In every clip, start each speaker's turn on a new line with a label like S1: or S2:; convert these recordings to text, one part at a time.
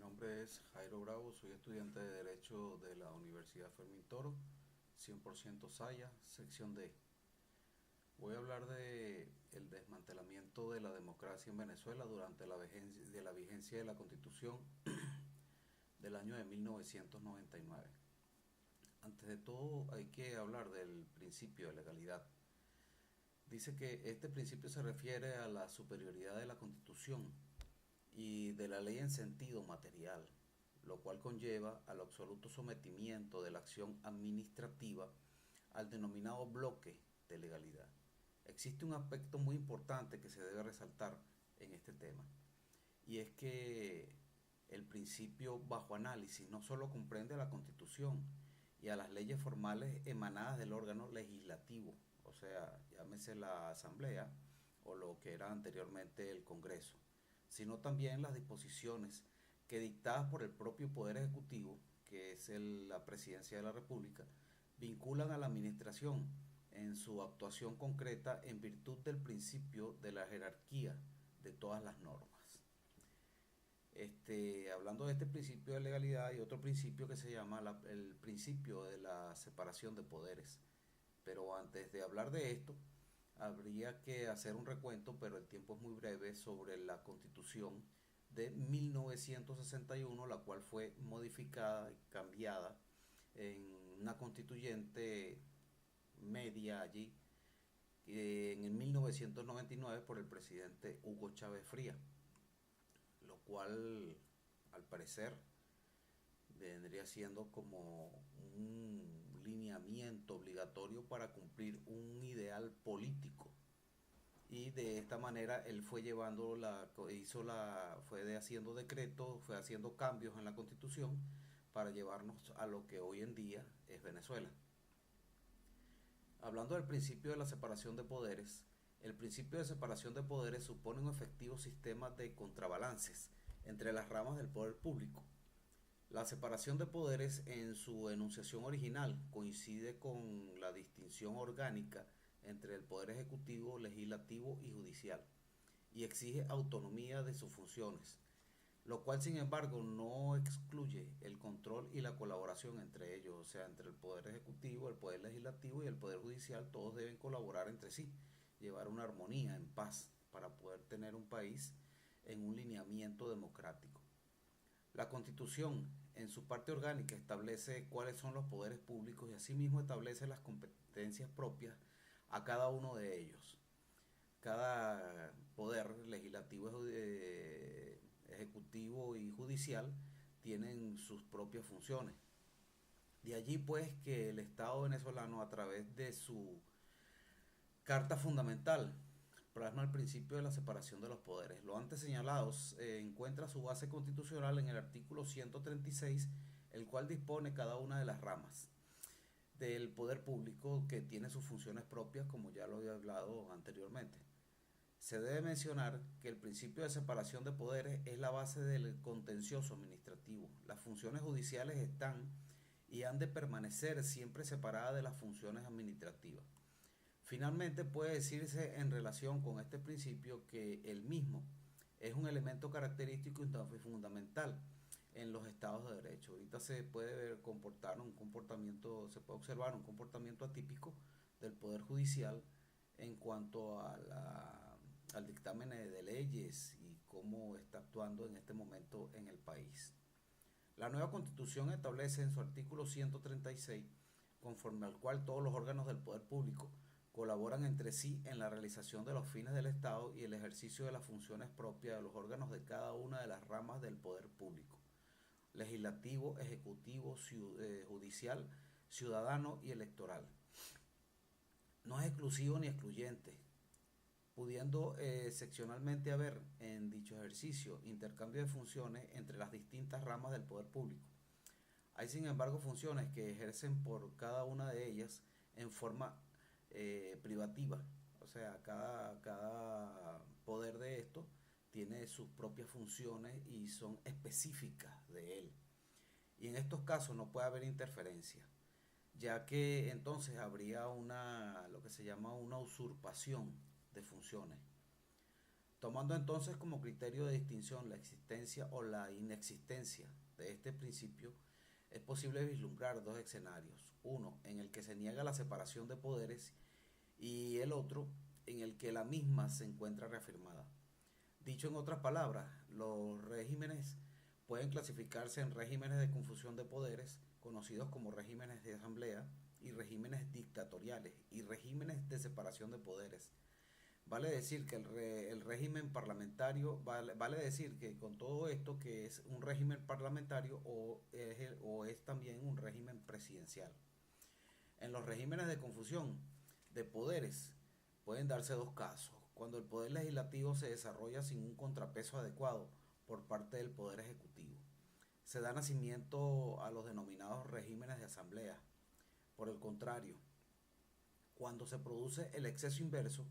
S1: nombre es Jairo Bravo, soy estudiante de Derecho de la Universidad Fermín Toro, 100% Saya, sección D. Voy a hablar de el desmantelamiento de la democracia en Venezuela durante la vigencia de la Constitución del año de 1999. Antes de todo hay que hablar del principio de legalidad. Dice que este principio se refiere a la superioridad de la Constitución y de la ley en sentido material, lo cual conlleva al absoluto sometimiento de la acción administrativa al denominado bloque de legalidad. Existe un aspecto muy importante que se debe resaltar en este tema, y es que el principio bajo análisis no solo comprende a la Constitución y a las leyes formales emanadas del órgano legislativo, o sea, llámese la Asamblea o lo que era anteriormente el Congreso, sino también las disposiciones que dictadas por el propio Poder Ejecutivo, que es la Presidencia de la República, vinculan a la Administración en su actuación concreta en virtud del principio de la jerarquía de todas las normas. Hablando de este principio de legalidad, hay otro principio que se llama el principio de la separación de poderes. Pero antes de hablar de esto, habría que hacer un recuento, pero el tiempo es muy breve, sobre la Constitución de 1961, la cual fue modificada y cambiada en una constituyente media allí en el 1999 por el presidente Hugo Chávez Fría, lo cual al parecer vendría siendo como un lineamiento obligatorio para cumplir un ideal político, y de esta manera él fue llevando fue haciendo decretos, fue haciendo cambios en la Constitución para llevarnos a lo que hoy en día es Venezuela. Hablando del principio de la separación de poderes, el principio de separación de poderes supone un efectivo sistema de contrabalances entre las ramas del poder público. La separación de poderes en su enunciación original coincide con la distinción orgánica entre el poder ejecutivo, legislativo y judicial, y exige autonomía de sus funciones, lo cual sin embargo no excluye el control y la colaboración entre ellos, o sea, entre el poder ejecutivo, el poder legislativo y el poder judicial. Todos deben colaborar entre sí, llevar una armonía en paz para poder tener un país en un lineamiento democrático. La Constitución, en su parte orgánica, establece cuáles son los poderes públicos y asimismo establece las competencias propias a cada uno de ellos. Cada poder legislativo, ejecutivo y judicial tienen sus propias funciones. De allí pues que el Estado venezolano, a través de su Carta Fundamental, plasma el principio de la separación de los poderes. Lo antes señalado encuentra su base constitucional en el artículo 136, el cual dispone cada una de las ramas del poder público que tiene sus funciones propias, como ya lo había hablado anteriormente. Se debe mencionar que el principio de separación de poderes es la base del contencioso administrativo. Las funciones judiciales están y han de permanecer siempre separadas de las funciones administrativas. Finalmente, puede decirse en relación con este principio que el mismo es un elemento característico y fundamental en los estados de derecho. Ahorita se puede ver se puede observar un comportamiento atípico del Poder Judicial en cuanto al dictamen de leyes y cómo está actuando en este momento en el país. La nueva Constitución establece en su artículo 136, conforme al cual todos los órganos del poder público colaboran entre sí en la realización de los fines del Estado y el ejercicio de las funciones propias de los órganos de cada una de las ramas del poder público: legislativo, ejecutivo, judicial, ciudadano y electoral. No es exclusivo ni excluyente, pudiendo seccionalmente haber en dicho ejercicio intercambio de funciones entre las distintas ramas del poder público. Hay sin embargo funciones que ejercen por cada una de ellas en forma privativa, o sea, cada poder de esto tiene sus propias funciones y son específicas de él. Y en estos casos no puede haber interferencia, ya que entonces habría lo que se llama una usurpación de funciones. Tomando entonces como criterio de distinción la existencia o la inexistencia de este principio, es posible vislumbrar dos escenarios, uno en el que se niega la separación de poderes y el otro en el que la misma se encuentra reafirmada. Dicho en otras palabras, los regímenes pueden clasificarse en regímenes de confusión de poderes, conocidos como regímenes de asamblea, y regímenes dictatoriales y regímenes de separación de poderes. Vale decir que el régimen parlamentario, vale decir que con todo esto que es un régimen parlamentario o es también un régimen presidencial. En los regímenes de confusión de poderes pueden darse dos casos: cuando el poder legislativo se desarrolla sin un contrapeso adecuado por parte del poder ejecutivo. Se da nacimiento a los denominados regímenes de asamblea. Por el contrario, cuando se produce el exceso inverso,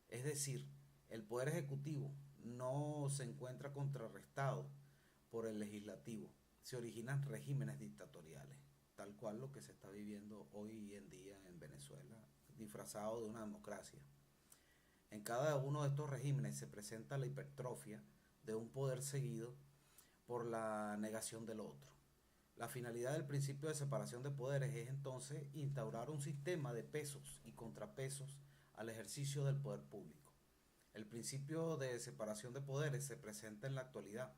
S1: es decir, el poder ejecutivo no se encuentra contrarrestado por el legislativo, se originan regímenes dictatoriales, tal cual lo que se está viviendo hoy en día en Venezuela, disfrazado de una democracia. En cada uno de estos regímenes se presenta la hipertrofia de un poder seguido por la negación del otro. La finalidad del principio de separación de poderes es entonces instaurar un sistema de pesos y contrapesos al ejercicio del poder público. El principio de separación de poderes se presenta en la actualidad,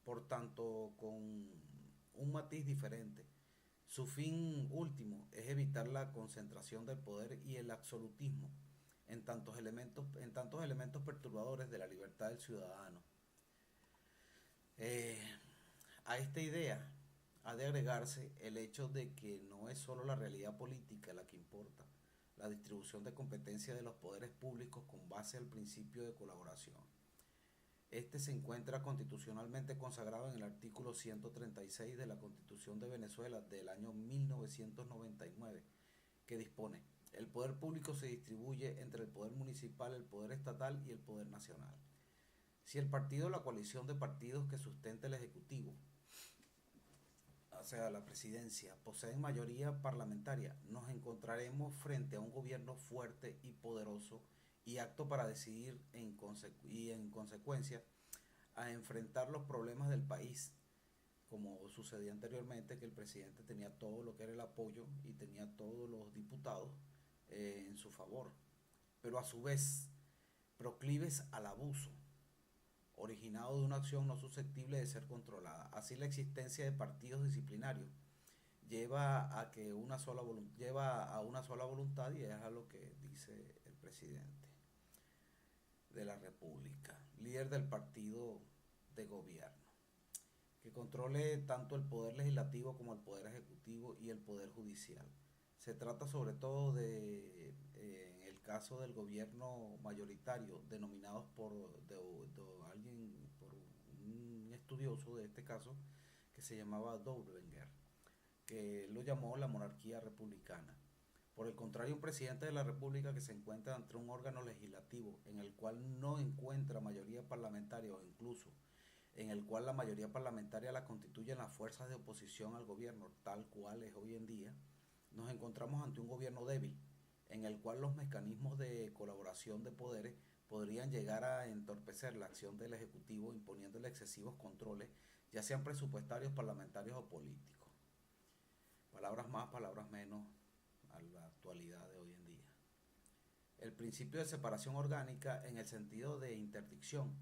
S1: por tanto, con un matiz diferente. Su fin último es evitar la concentración del poder y el absolutismo en tantos elementos perturbadores de la libertad del ciudadano. Eh, a esta idea ha de agregarse el hecho de que no es solo la realidad política la que importa, la distribución de competencia de los poderes públicos con base al principio de colaboración. Este se encuentra constitucionalmente consagrado en el artículo 136 de la Constitución de Venezuela del año 1999, que dispone: el poder público se distribuye entre el poder municipal, el poder estatal y el poder nacional. Si el partido o la coalición de partidos que sustenta el Ejecutivo, o sea, la presidencia, poseen mayoría parlamentaria, nos encontraremos frente a un gobierno fuerte y poderoso y apto para decidir en consecuencia a enfrentar los problemas del país, como sucedía anteriormente, que el presidente tenía todo lo que era el apoyo y tenía todos los diputados en su favor, pero a su vez proclives al abuso, originado de una acción no susceptible de ser controlada. Así, la existencia de partidos disciplinarios lleva a una sola voluntad, y es a lo que dice el presidente de la República, líder del partido de gobierno, que controle tanto el poder legislativo como el poder ejecutivo y el poder judicial. Se trata sobre todo en el caso del gobierno mayoritario, denominados por un estudioso de este caso, que se llamaba Doublenger, que lo llamó la monarquía republicana. Por el contrario, un presidente de la República que se encuentra ante un órgano legislativo en el cual no encuentra mayoría parlamentaria, o incluso en el cual la mayoría parlamentaria la constituyen las fuerzas de oposición al gobierno, tal cual es hoy en día, nos encontramos ante un gobierno débil, en el cual los mecanismos de colaboración de poderes podrían llegar a entorpecer la acción del Ejecutivo, imponiéndole excesivos controles, ya sean presupuestarios, parlamentarios o políticos. Palabras más, palabras menos a la actualidad de hoy en día. El principio de separación orgánica, en el sentido de interdicción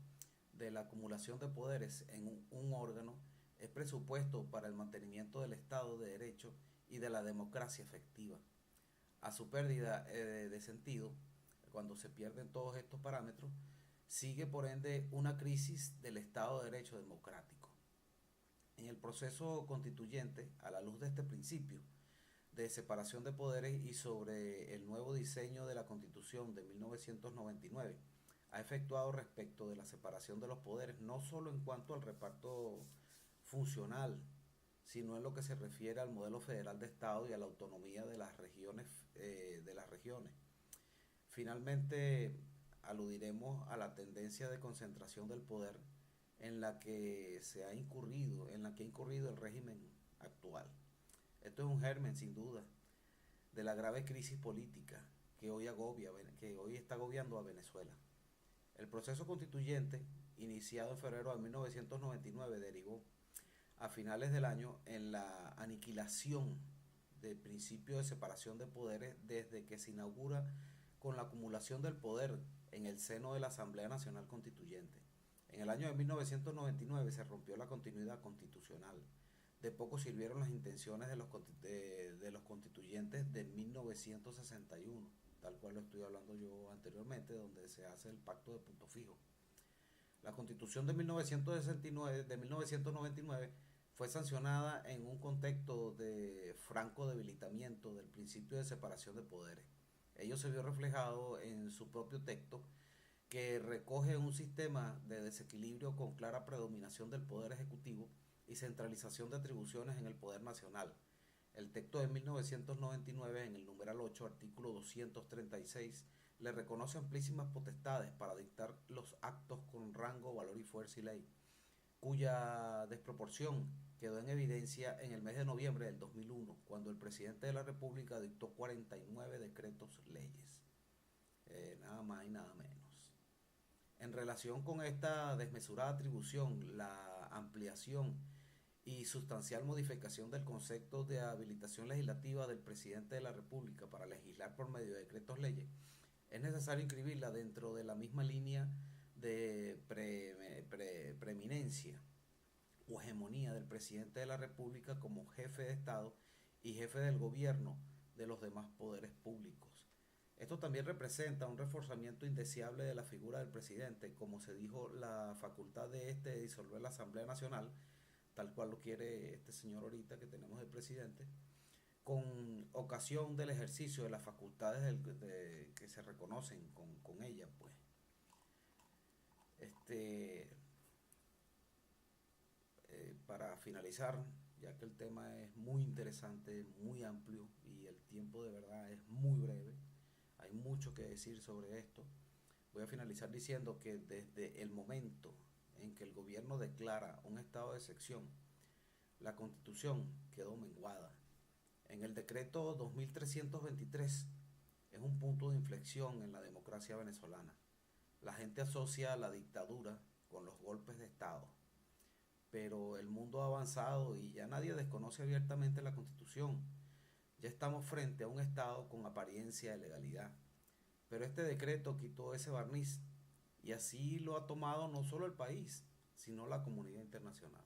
S1: de la acumulación de poderes en un órgano, es presupuesto para el mantenimiento del Estado de Derecho y de la democracia efectiva. A su pérdida de sentido, cuando se pierden todos estos parámetros, sigue por ende una crisis del Estado de Derecho democrático. En el proceso constituyente, a la luz de este principio de separación de poderes y sobre el nuevo diseño de la Constitución de 1999, ha efectuado respecto de la separación de los poderes, no solo en cuanto al reparto funcional, sino en lo que se refiere al modelo federal de Estado y a la autonomía de las regiones. Finalmente, aludiremos a la tendencia de concentración del poder en la que ha incurrido el régimen actual. Esto es un germen, sin duda, de la grave crisis política que hoy está agobiando a Venezuela. El proceso constituyente, iniciado en febrero de 1999, derivó a finales del año en la aniquilación del principio de separación de poderes desde que se inaugura con la acumulación del poder en el seno de la Asamblea Nacional Constituyente. En el año de 1999 se rompió la continuidad constitucional. De poco sirvieron las intenciones de los constituyentes de 1961, tal cual lo estoy hablando yo anteriormente, donde se hace el pacto de punto fijo. La Constitución de 1999 fue sancionada en un contexto de franco debilitamiento del principio de separación de poderes. Ello se vio reflejado en su propio texto, que recoge un sistema de desequilibrio con clara predominación del poder ejecutivo y centralización de atribuciones en el poder nacional. El texto de 1999, en el numeral 8, artículo 236, le reconoce amplísimas potestades para dictar los actos con rango, valor y fuerza y ley, cuya desproporción quedó en evidencia en el mes de noviembre del 2001, cuando el presidente de la República dictó 49 decretos leyes. Nada más y nada menos. En relación con esta desmesurada atribución, la ampliación y sustancial modificación del concepto de habilitación legislativa del presidente de la República para legislar por medio de decretos leyes, es necesario inscribirla dentro de la misma línea de preeminencia o hegemonía del presidente de la República como jefe de Estado y jefe del gobierno de los demás poderes públicos. Esto también representa un reforzamiento indeseable de la figura del presidente, como se dijo, la facultad de disolver la Asamblea Nacional, tal cual lo quiere este señor ahorita que tenemos de presidente, con ocasión del ejercicio de las facultades que se reconocen con ella, pues. Para finalizar, ya que el tema es muy interesante, muy amplio y el tiempo de verdad es muy breve, hay mucho que decir sobre esto. Voy a finalizar diciendo que desde el momento en que el gobierno declara un estado de excepción, la Constitución quedó menguada. En el decreto 2323 es un punto de inflexión en la democracia venezolana. La gente asocia la dictadura con los golpes de Estado, pero el mundo ha avanzado y ya nadie desconoce abiertamente la Constitución. Ya estamos frente a un Estado con apariencia de legalidad. Pero este decreto quitó ese barniz y así lo ha tomado no solo el país, sino la comunidad internacional.